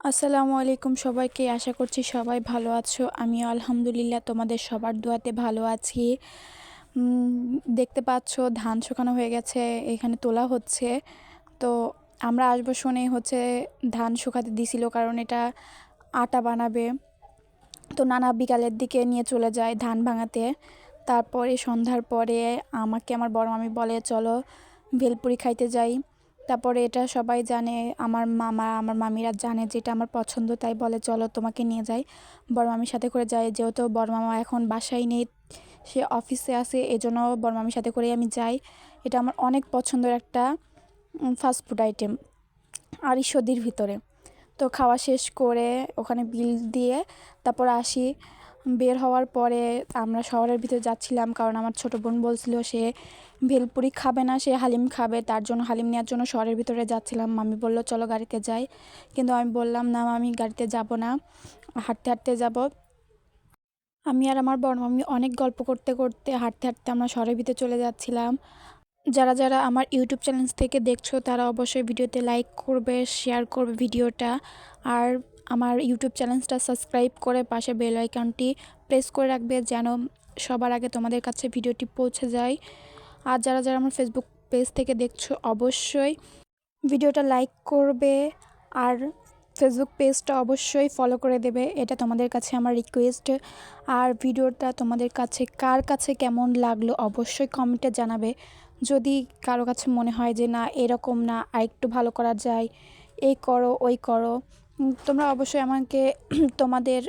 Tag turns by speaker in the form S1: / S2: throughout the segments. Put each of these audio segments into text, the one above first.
S1: আসসালামু আলাইকুম সবাইকে। আশা করছি সবাই ভালো আছো। আমিও আলহামদুলিল্লাহ তোমাদের সবার দোয়াতে ভালো আছি। দেখতে পাচ্ছ ধান শুকানো হয়ে গেছে, এখানে তোলা হচ্ছে। তো আমরা আসবো শুনেই হচ্ছে ধান শুকাতে দিছিল, কারণ এটা আটা বানাবে। তো নানা বিকালের দিকে নিয়ে চলে যায় ধান ভাঙাতে। তারপরে সন্ধ্যার পরে আমাকে আমার বড় মামি বলে চলো ভেলপুরি খাইতে যাই। তারপরে এটা সবাই জানে, আমার মামা আমার মামিরা জানে যেটা আমার পছন্দ, তাই বলে চলো তোমাকে নিয়ে যাই। বড় মামির সাথে করে যাই, যেহেতু বড় মামা এখন বাসায় নেই, সে অফিসে আছে, এজন্য বড় মামির সাথে করেই আমি যাই। এটা আমার অনেক পছন্দের একটা ফাস্টফুড আইটেম আর ঈশ্বরদীর ভিতরে। তো খাওয়া শেষ করে ওখানে বিল দিয়ে তারপর আসি। বের হওয়ার পরে আমরা শহরের ভিতরে যাচ্ছিলাম, কারণ আমার ছোট বোন বলছিল সে ভেলপুরি খাবে না, সে হালিম খাবে। তার জন্য হালিম নেওয়ার জন্য শহরের ভিতরে যাচ্ছিলাম। মামি বলল চলো গাড়িতে যাই, কিন্তু আমি বললাম না মামি, গাড়িতে যাব না, হাঁটতে হাঁটতে যাব। আমি আর আমার বড় মামি অনেক গল্প করতে করতে হাঁটতে হাঁটতে আমরা শহরের ভিতরে চলে যাচ্ছিলাম। যারা যারা আমার ইউটিউব চ্যানেল থেকে দেখছো তারা অবশ্যই ভিডিওতে লাইক করবে, শেয়ার করবে ভিডিওটা, আর আমার ইউটিউব চ্যানেলটা সাবস্ক্রাইব করে পাশে বেল আইকনটি প্রেস করে রাখবে, যেন সবার আগে তোমাদের কাছে ভিডিওটি পৌঁছে যায়। আর যারা যারা আমার ফেসবুক পেজ থেকে দেখছো অবশ্যই ভিডিওটা লাইক করবে, আর ফেসবুক পেজটা অবশ্যই ফলো করে দেবে, এটা তোমাদের কাছে আমার রিকোয়েস্ট। আর ভিডিওটা তোমাদের কাছে কার কাছে কেমন লাগলো অবশ্যই কমেন্টে জানাবে। যদি কারো কাছে মনে হয় যে না এরকম না, আর একটু ভালো করা যায়, এই করো ওই করো, তোমরা অবশ্যই আমাকে তোমাদের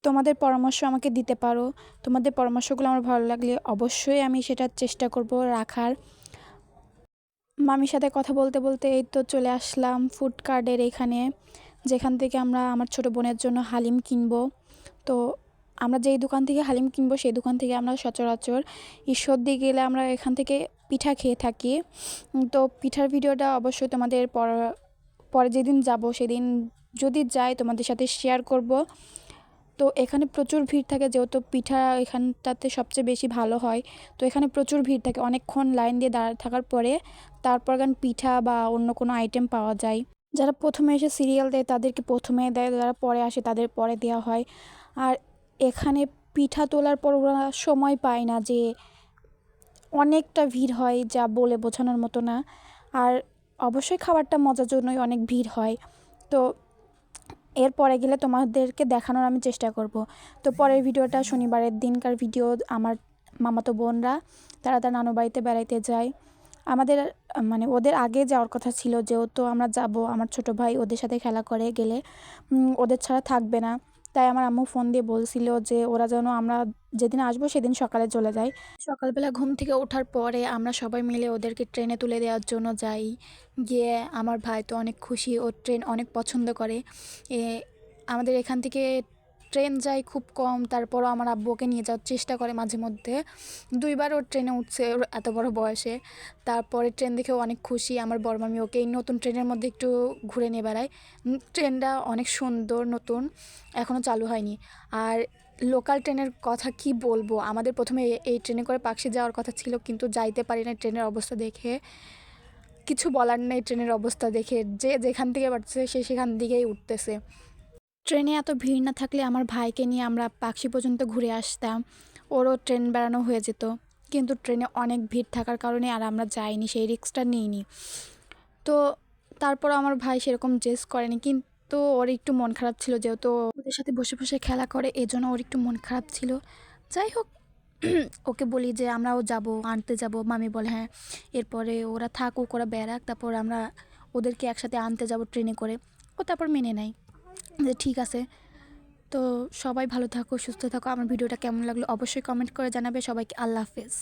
S1: তোমাদের পরামর্শ আমাকে দিতে পারো। তোমাদের পরামর্শগুলো আমার ভালো লাগলে অবশ্যই আমি সেটা চেষ্টা করব রাখার। মামির সাথে কথা বলতে বলতে এই তো চলে আসলাম ফুড কার্টের এখানে, যেখান থেকে আমরা আমার ছোট বোনের জন্য হালিম কিনবো। তো আমরা যেই দোকান থেকে হালিম কিনবো সেই দোকান থেকে আমরা সচরাচর ঈশ্বরদী গেলে আমরা এখান থেকে পিঠা খেয়ে থাকি। তো পিঠার ভিডিওটা অবশ্যই তোমাদের পরে যেদিন যাব সেদিন যদি যাই তোমাদের সাথে শেয়ার করব। তো এখানে প্রচুর ভিড় থাকে, যেহেতু পিঠা এখানটাতে সবচেয়ে বেশি ভালো হয়। তো এখানে প্রচুর ভিড় থাকে, অনেকক্ষণ লাইন দিয়ে দাঁড়া থাকার পরে তারপর পিঠা বা অন্য কোনো আইটেম পাওয়া যায়। যারা প্রথমে এসে সিরিয়াল দেয় তাদেরকে প্রথমে দেয়, যারা পরে আসে তাদের পরে দেওয়া হয়। আর এখানে পিঠা তোলার পর ওরা সময় পায় না, যে অনেকটা ভিড় হয় যা বলে বোঝানোর মতো না। আর অবশ্যই খাবারটা মজার জন্যই অনেক ভিড় হয়। তো এরপরে গেলে তোমাদেরকে দেখানোর আমি চেষ্টা করব। তো পরের ভিডিওটা শনিবারের দিনকার ভিডিও। আমার মামাতো বোনরা তারা তার নানু বাড়িতে বেড়াইতে যায়। আমাদের মানে ওদের আগে যাওয়ার কথা ছিল, যেহেতু আমরা যাব, আমার ছোট ভাই ওদের সাথে খেলা করে গেলে ওদের ছাড়া থাকবে না। তাই আমার আম্মু ফোন দিয়ে বলছিল যে ওরা যেন আমরা যেদিন আসবো সেদিন সকালে চলে যায়। সকালবেলা ঘুম থেকে ওঠার পরে আমরা সবাই মিলে ওদেরকে ট্রেনে তুলে দেওয়ার জন্য যাই। গিয়ে আমার ভাই তো অনেক খুশি, ও ট্রেন অনেক পছন্দ করে। এ আমাদের এখান থেকে ট্রেন যায় খুব কম, তারপরও আমার আব্বু ওকে নিয়ে যাওয়ার চেষ্টা করে মাঝে মধ্যে। দুইবার ওর ট্রেনে উঠছে ওর এত বড় বয়সে। তারপরে ট্রেন দেখেও অনেক খুশি। আমার বড় মামি ওকে এই নতুন ট্রেনের মধ্যে একটু ঘুরে নিয়ে বেড়ায়। ট্রেনটা অনেক সুন্দর, নতুন, এখনও চালু হয়নি। আর লোকাল ট্রেনের কথা কি বলবো, আমাদের প্রথমে এই ট্রেনে করে পাকশি যাওয়ার কথা ছিল, কিন্তু যাইতে পারি না ট্রেনের অবস্থা দেখে। কিছু বলার নেই, ট্রেনের অবস্থা দেখে যে যেখান থেকে পারছে সে সেখান দিকেই উঠতেছে। ট্রেনে এত ভিড় না থাকলে আমার ভাইকে নিয়ে আমরা পাকশি পর্যন্ত ঘুরে আসতাম, ওরও ট্রেন বেড়ানো হয়ে যেত। কিন্তু ট্রেনে অনেক ভিড় থাকার কারণে আর আমরা যাইনি, সেই রিস্কটা নিইনি। তো তারপর আমার ভাই সেরকম জেস করেনি, কিন্তু ওর একটু মন খারাপ ছিল, যেহেতু ওদের সাথে বসে বসে খেলা করে, এজন্য ওর একটু মন খারাপ ছিল। যাই হোক, ওকে বলি যে আমরাও যাব, আনতে যাব। মামি বলে হ্যাঁ, এরপরে ওরা থাকুক, ওরা বেড়াক, তারপর আমরা ওদেরকে একসাথে আনতে যাব ট্রেনে করে। ও তারপর মেনে নেয় যে ঠিক আছে। তো সবাই ভালো থাকো, সুস্থ থাকো। আমার ভিডিওটা কেমন লাগলো অবশ্যই কমেন্ট করে জানাবে। সবাইকে আল্লাহ হাফেজ।